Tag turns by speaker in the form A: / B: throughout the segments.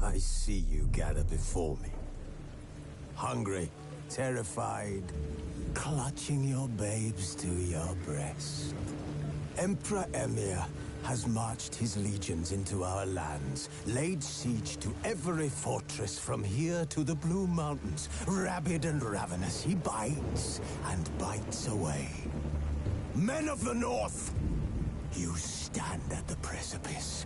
A: I see you gather before me. Hungry, terrified, clutching your babes to your breast. Emperor Emir has marched his legions into our lands, laid siege to every fortress from here to the Blue Mountains. Rabid and ravenous, he bites and bites away. Men of the North, you stand at the precipice.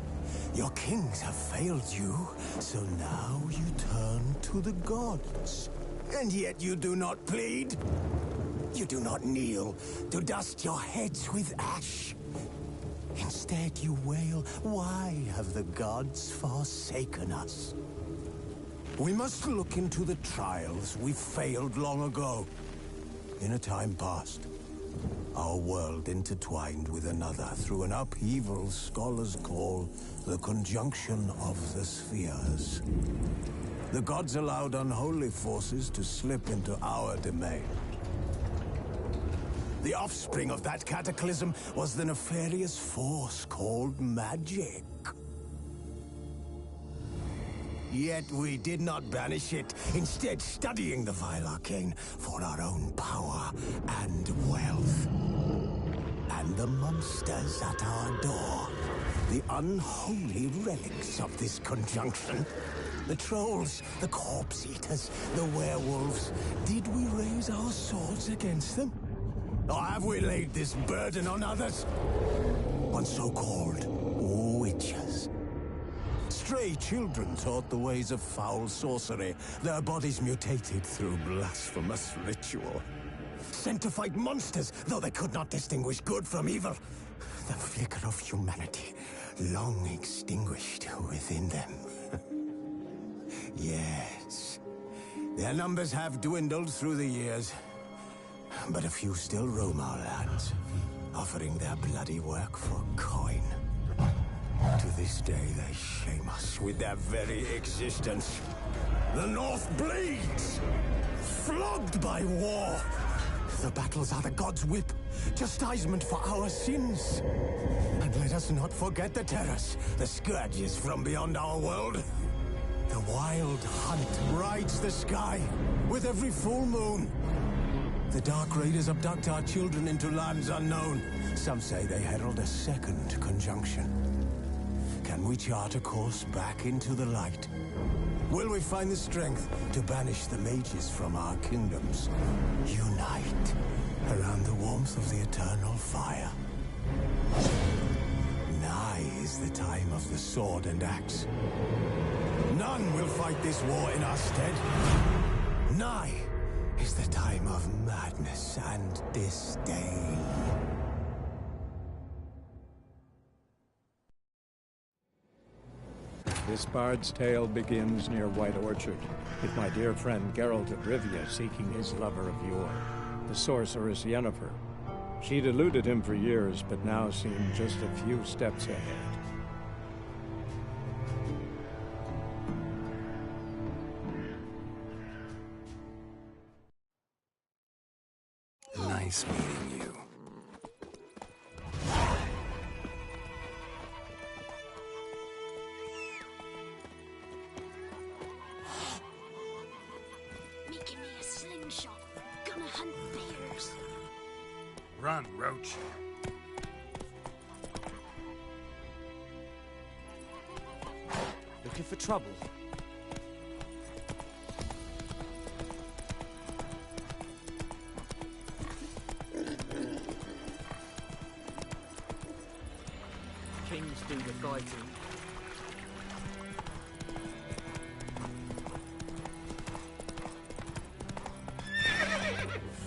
A: Your kings have failed you, so now you turn to the gods. And yet you do not plead. You do not kneel to dust your heads with ash. Instead you wail, why have the gods forsaken us? We must look into the trials we failed long ago. In a time past, our world intertwined with another through an upheaval scholars call the conjunction of the spheres. The gods allowed unholy forces to slip into our domain. The offspring of that cataclysm was the nefarious force called magic. Yet we did not banish it, instead studying the vile arcane for our own power and wealth. And the monsters at our door, the unholy relics of this conjunction. The trolls, the corpse-eaters, the werewolves. Did we raise our swords against them? Or have we laid this burden on others? On so-called witches. Stray children taught the ways of foul sorcery, their bodies mutated through blasphemous ritual. Sent to fight monsters, though they could not distinguish good from evil. The flicker of humanity, long extinguished within them. Yes, their numbers have dwindled through the years. But a few still roam our lands, offering their bloody work for coin. To this day, they shame us with their very existence. The North bleeds, flogged by war. The battles are the gods' whip, chastisement for our sins. And let us not forget the terrors, the scourges from beyond our world. The wild hunt rides the sky with every full moon. The Dark Raiders abduct our children into lands unknown. Some say they herald a second conjunction. Can we chart a course back into the light? Will we find the strength to banish the mages from our kingdoms? Unite around the warmth of the eternal fire. Nigh is the time of the sword and axe. None will fight this war in our stead. Nigh is the time of madness and disdain.
B: This bard's tale begins near White Orchard, with my dear friend Geralt of Rivia seeking his lover of yore, the sorceress Yennefer. She'd eluded him for years, but now seemed just a few steps ahead.
C: Nice meeting you.
D: Making me a slingshot. Gonna hunt bears.
E: Run, Roach.
F: Looking for trouble? Kings do the fighting.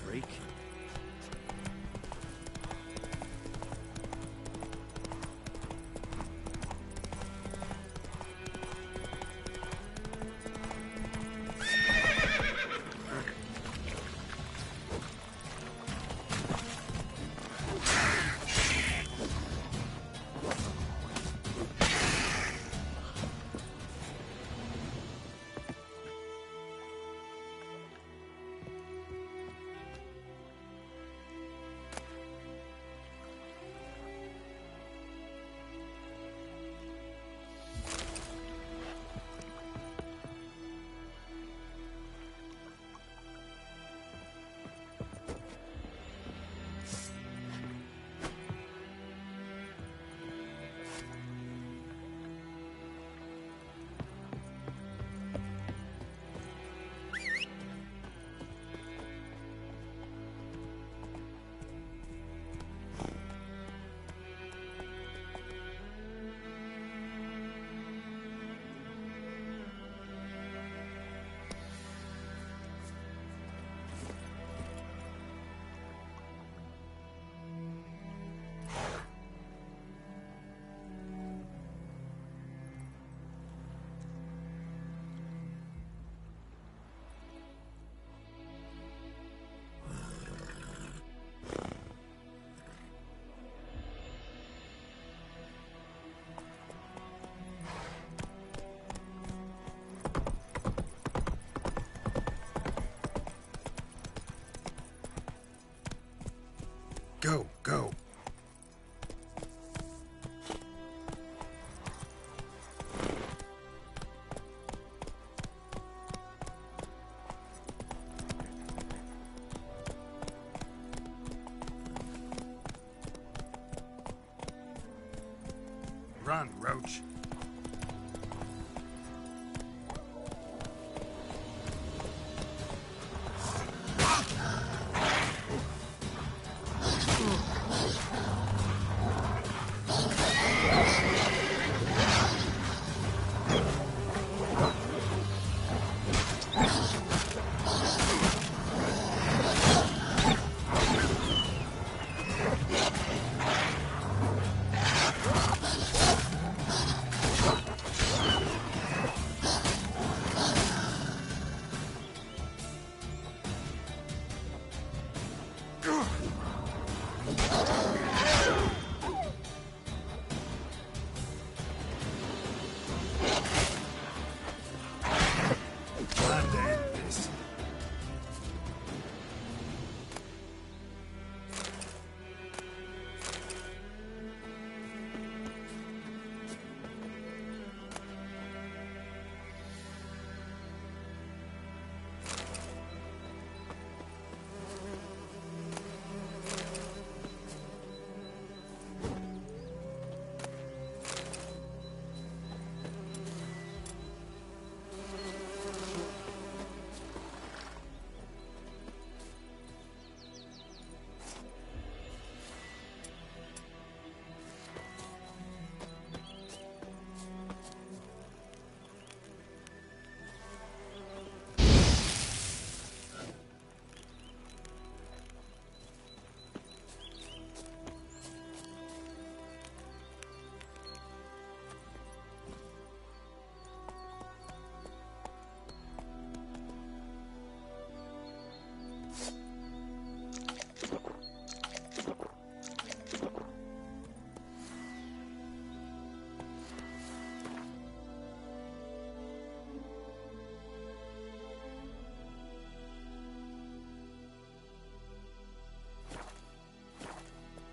F: Freak.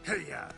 E: Hey-ya!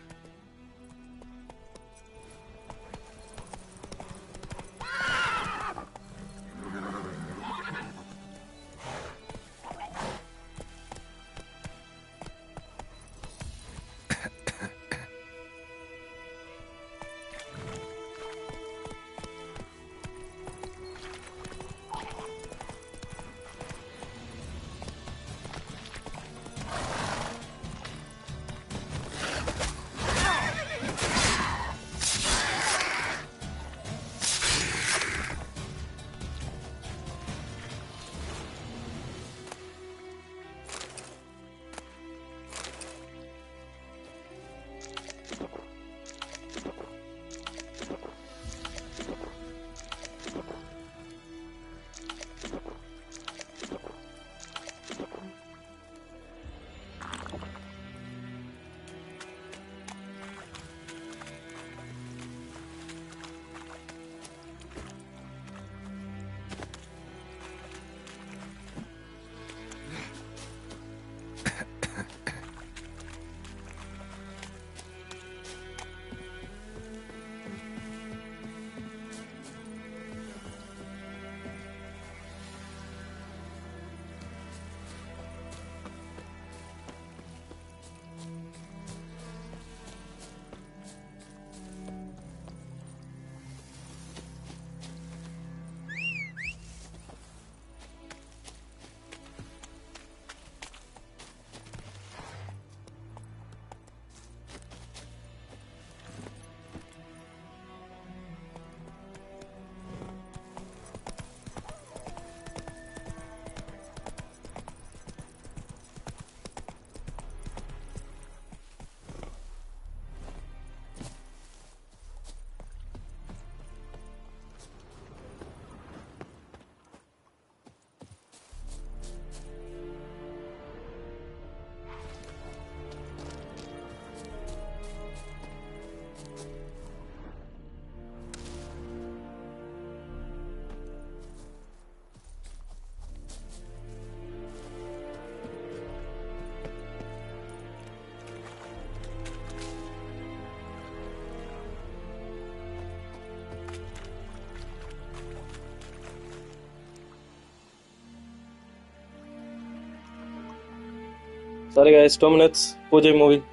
C: Sorry guys, 2 minutes. Pooja movie.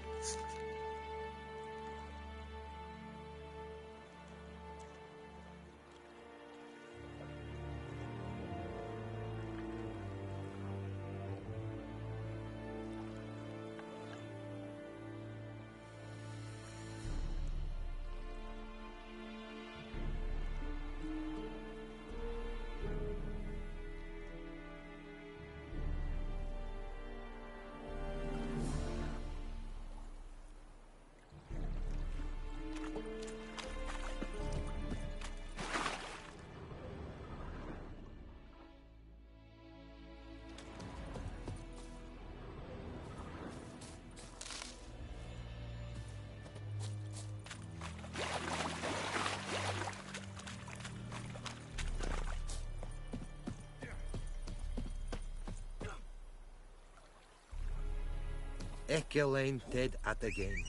G: Elaine dead at the game.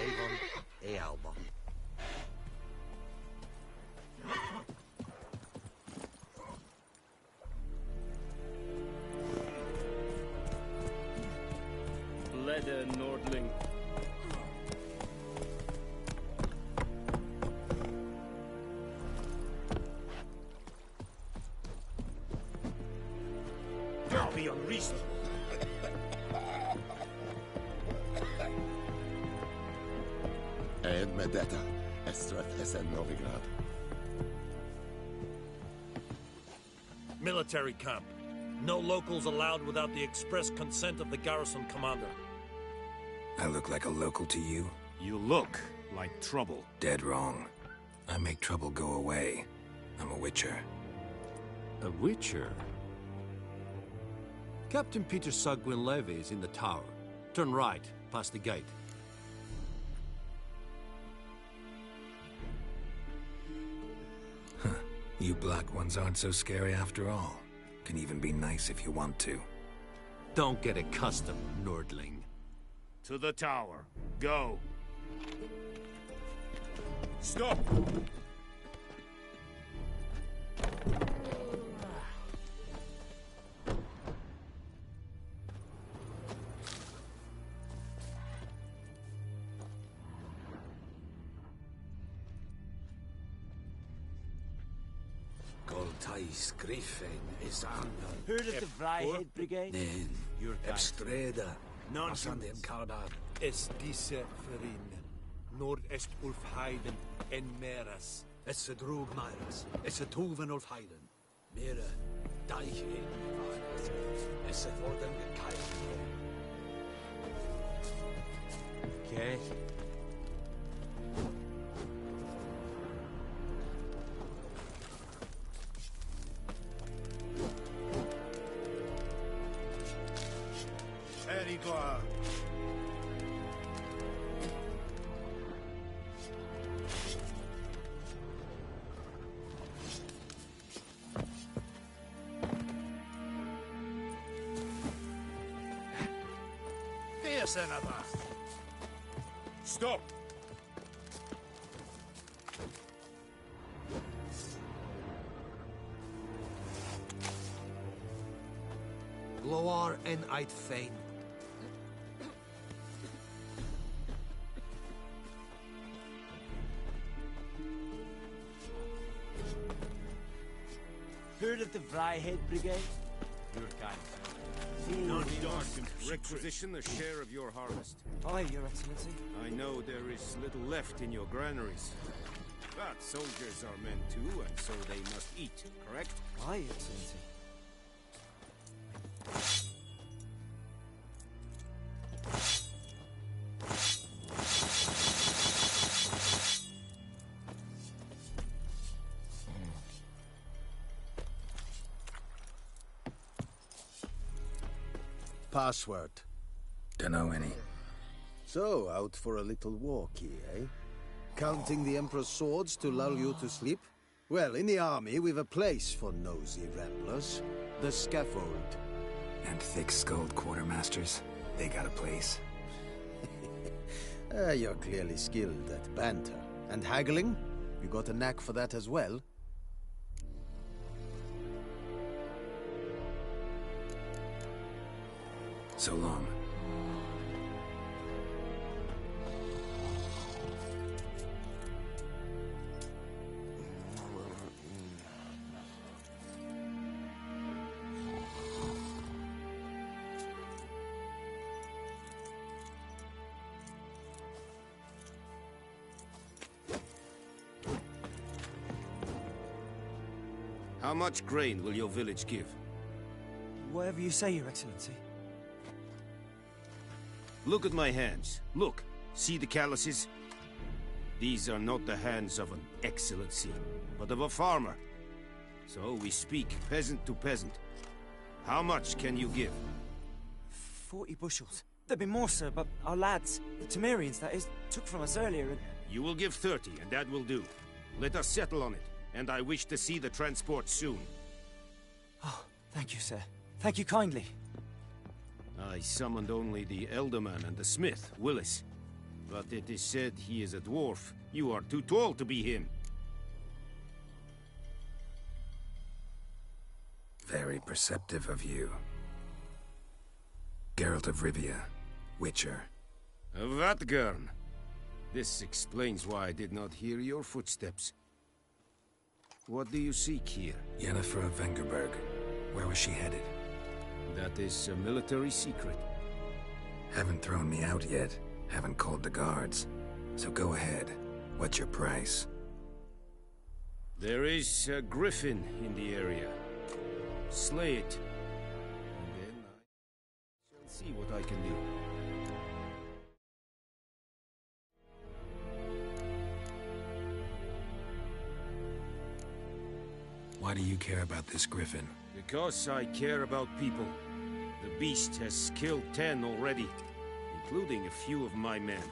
G: Avon Alba.
F: Leder Nordling.
E: Don't be unreasonable.
H: Ed Medeta, Estref Novigrad.
I: Military camp. No locals allowed without the express consent of the garrison commander.
A: I look like a local to you?
J: You look like trouble.
A: Dead wrong. I make trouble go away. I'm a witcher.
G: A witcher? Captain Peter Sagwin Levy is in the tower. Turn right, past the gate.
A: You black ones aren't so scary after all. Can even be nice if you want to.
G: Don't get accustomed, Nordling.
J: To the tower. Go. Stop!
K: Goltais Griffin is under.
E: Heard of the Vryhead Brigade?
K: Nen,
E: Your
K: Ebstreda.
E: Nonsense.
K: Asandem Kalbar.
I: Es disse Ferin. Nord-est Ulfheiden en Meras.
K: Es a drog Myras. Es a Tuven of Heiden. Mera. Deich in Vargas. Es a Thorden gekeilt.
E: Okay.
J: Erigor. Stop!
K: Gloar en Eidfein.
E: Heard of the Vryhead Brigade? Your kind.
J: Requisition a share of your harvest.
E: Aye, Your Excellency.
J: I know there is little left in your granaries. But soldiers are men too, and so they must eat, correct?
E: Aye, Your Excellency.
A: Password.
K: Dunno any.
A: So, out for a little walkie, eh? Counting the Emperor's swords to lull you to sleep? Well, in the army, we've a place for nosy ramblers. The scaffold.
K: And thick-skulled quartermasters. They got a place.
A: You're clearly skilled at banter. And haggling? You got a knack for that as well?
K: So long.
J: How much grain will your village give?
E: Whatever you say, Your Excellency.
J: Look at my hands. Look. See the calluses? These are not the hands of an excellency, but of a farmer. So we speak peasant to peasant. How much can you give?
E: 40 bushels. There'd be more, sir, but our lads, the Temerians, that is, took from us earlier and...
J: You will give 30, and that will do. Let us settle on it, and I wish to see the transport soon.
E: Oh, thank you, sir. Thank you kindly.
J: I summoned only the Elderman and the smith, Willis. But it is said he is a dwarf. You are too tall to be him.
K: Very perceptive of you. Geralt of Rivia, Witcher.
J: Vatgern. This explains why I did not hear your footsteps. What do you seek here?
K: Yennefer of Vengerberg. Where was she headed?
J: That is a military secret.
K: Haven't thrown me out yet. Haven't called the guards. So go ahead. What's your price?
J: There is a griffin in the area. Slay it. And then I shall see what I can do.
K: Why do you care about this griffin?
J: Because I care about people. The beast has killed 10 already, including a few of my men.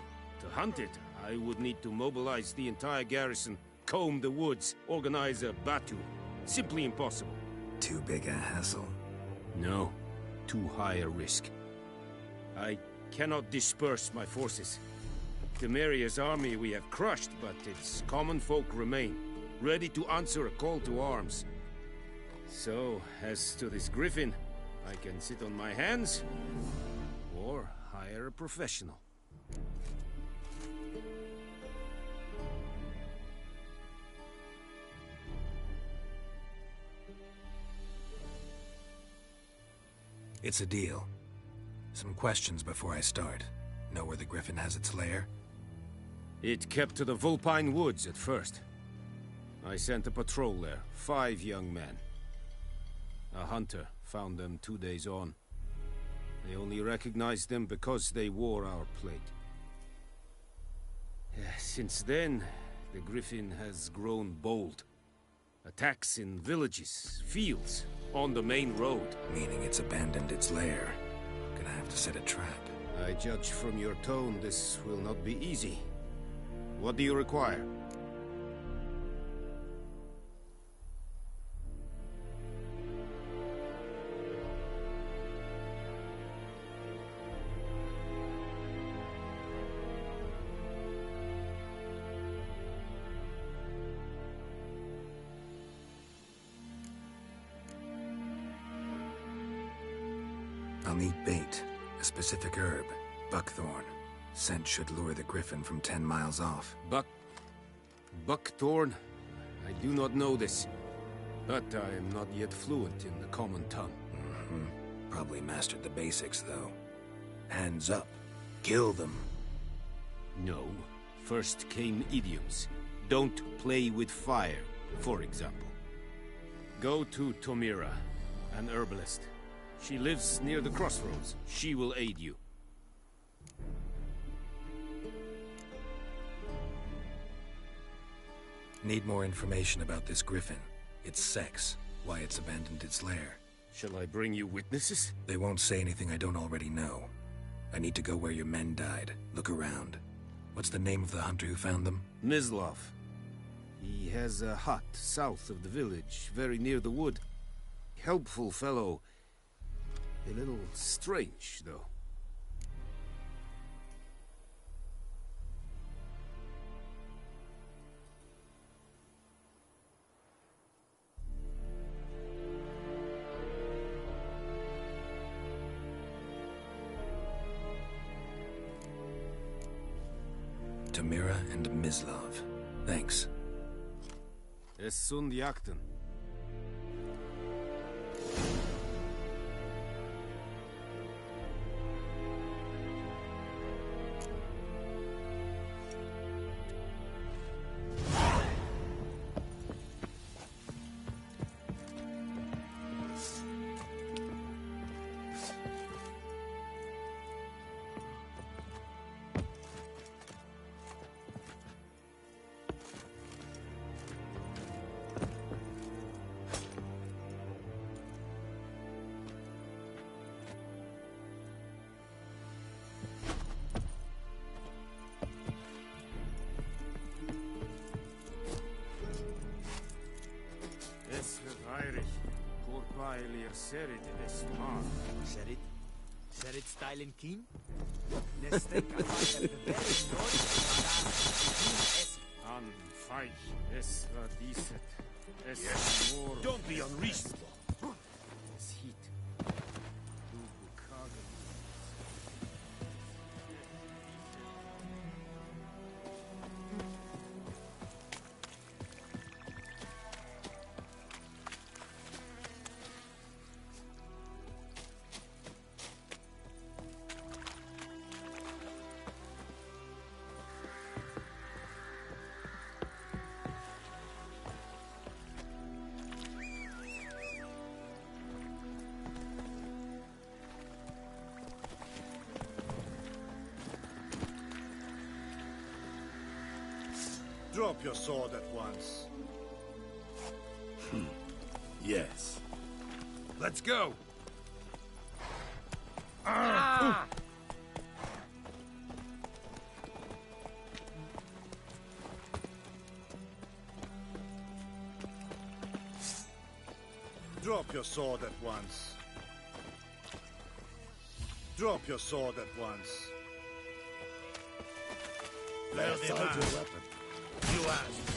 J: To hunt it, I would need to mobilize the entire garrison, comb the woods, organize a batu. Simply impossible.
K: Too big a hassle?
J: No. Too high a risk. I cannot disperse my forces. Temeria's army we have crushed, but its common folk remain, ready to answer a call to arms. So, as to this griffin, I can sit on my hands, or hire a professional.
L: It's a deal. Some questions before I start. Know where the griffin has its lair?
J: It kept to the Vulpine Woods at first. I sent a patrol there, 5 young men. A hunter found them 2 days on. They only recognized them because they wore our plate. Since then, the griffin has grown bold. Attacks in villages, fields, on the main road.
L: Meaning it's abandoned its lair. Gonna have to set a trap.
J: I judge from your tone this will not be easy. What do you require?
L: I'll need bait, a specific herb, buckthorn. Scent should lure the griffin from 10 miles off.
J: Buckthorn? I do not know this, but I am not yet fluent in the common tongue.
L: Probably mastered the basics, though. Hands up. Kill them.
J: No. First came idioms. Don't play with fire, for example. Go to Tomira, an herbalist. She lives near the crossroads. She will aid you.
L: Need more information about this griffin. Its sex, why it's abandoned its lair.
J: Shall I bring you witnesses?
L: They won't say anything I don't already know. I need to go where your men died. Look around. What's the name of the hunter who found them?
J: Mislav. He has a hut south of the village, very near the wood. Helpful fellow. A little strange, though.
L: Tomira and Mislav. Thanks.
J: Es sunt jakten.
K: Serit? Serit style and keen? Nestek at the very north
J: An feich, es war dieset. Es more...
K: Don't be unreasonable.
J: Es heat.
K: Drop your sword at once.
H: Yes.
K: Let's go! Drop your sword at once.
M: Drop your sword at once.
H: Lay aside your weapon.
M: You asked.